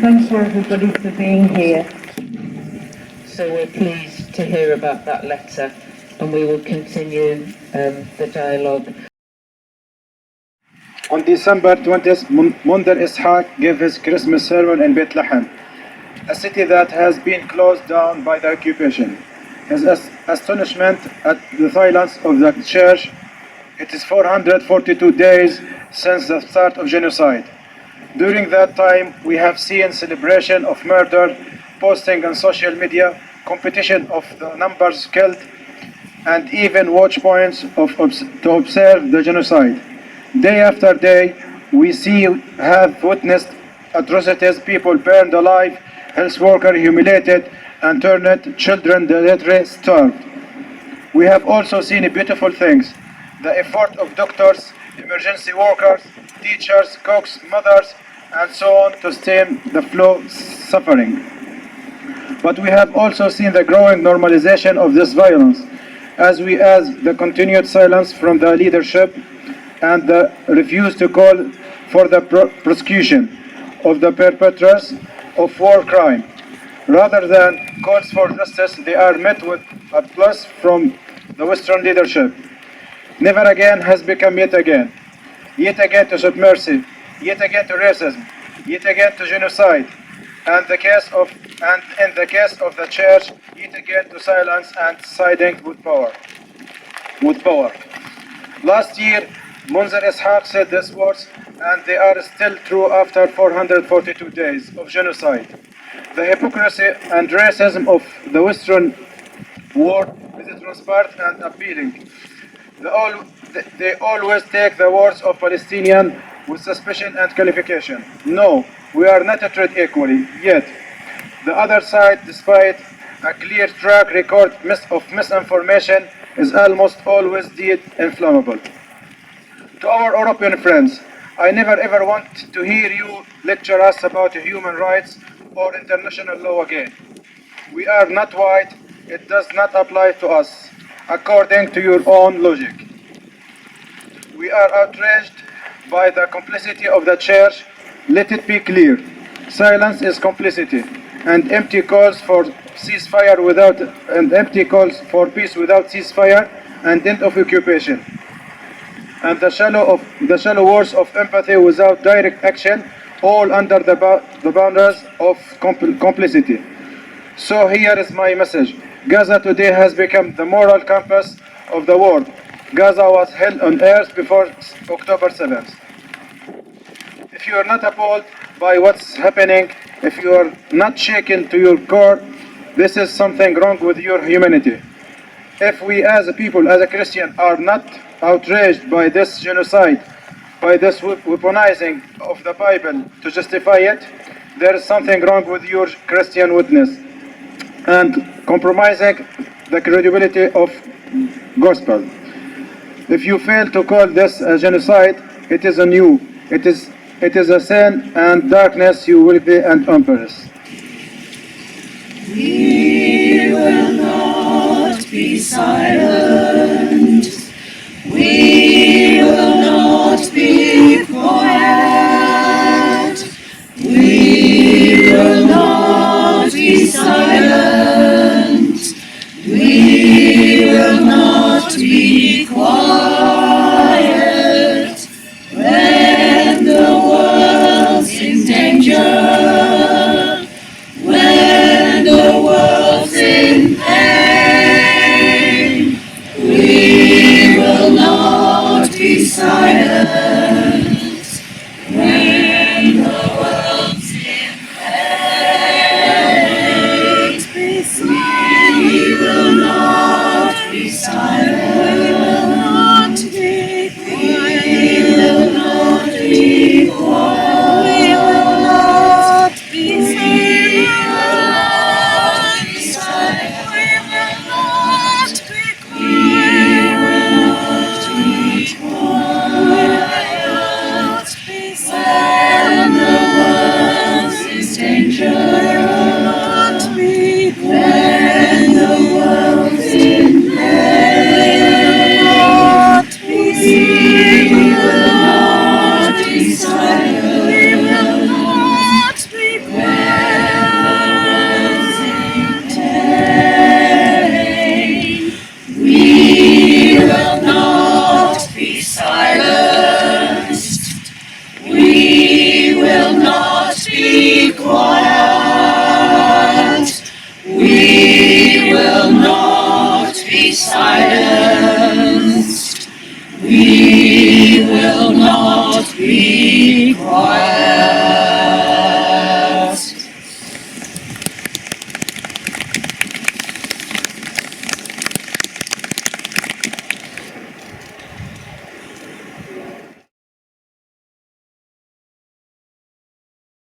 thank you everybody for being here. So we're pleased to hear about that letter, and we will continue the dialogue. On December 20th, Munther Isaac gave his Christmas sermon in Bethlehem, a city that has been closed down by the occupation. His astonishment at the silence of the church. It is 442 days since the start of genocide. During that time, we have seen celebration of murder, posting on social media, competition of the numbers killed, and even watch points to observe the genocide. Day after day, we have witnessed atrocities, people burned alive, health workers humiliated and turned, children literally starved. We have also seen beautiful things, the effort of doctors, emergency workers, teachers, cooks, mothers, and so on to stem the flow suffering. But we have also seen the growing normalization of this violence, as the continued silence from the leadership and the refuse to call for the prosecution of the perpetrators of war crime. Rather than calls for justice, they are met with applause from the Western leadership. Never again has become yet again to submersive, yet again to racism, yet again to genocide, and in the case of the church, yet again to silence and siding with power. Last year, Munther Isaac said these words, and they are still true after 442 days of genocide. The hypocrisy and racism of the Western world is transparent and appealing. They always take the words of Palestinians with suspicion and qualification. No, we are not treated equally, yet. The other side, despite a clear track record of misinformation, is almost always dead inflammable. To our European friends, I never ever want to hear you lecture us about human rights or international law again. We are not white, it does not apply to us, according to your own logic. We are outraged by the complicity of the church. Let it be clear, silence is complicity, and empty calls for peace without ceasefire and end of occupation, and the shallow words of empathy without direct action, all under the boundaries of complicity. So here is my message. Gaza today has become the moral compass of the world. Gaza was hell on earth before October 7th. If you are not appalled by what's happening, if you are not shaken to your core, this is something wrong with your humanity. If we as a people, as a Christian, are not outraged by this genocide, by this weaponizing of the Bible to justify it, there is something wrong with your Christian witness and compromising the credibility of gospel. If you fail to call this a genocide, it is anew. It is a sin and darkness you will be and embarrass. We will not be silent. We will not be quiet. We will not be silent. We will not be quiet. When the world's in danger, when the world's in pain, we will not be silent. When the world's in pain, we will not be silent. When the world's in pain, will not be quiet. We will not be silenced. We will not be quiet.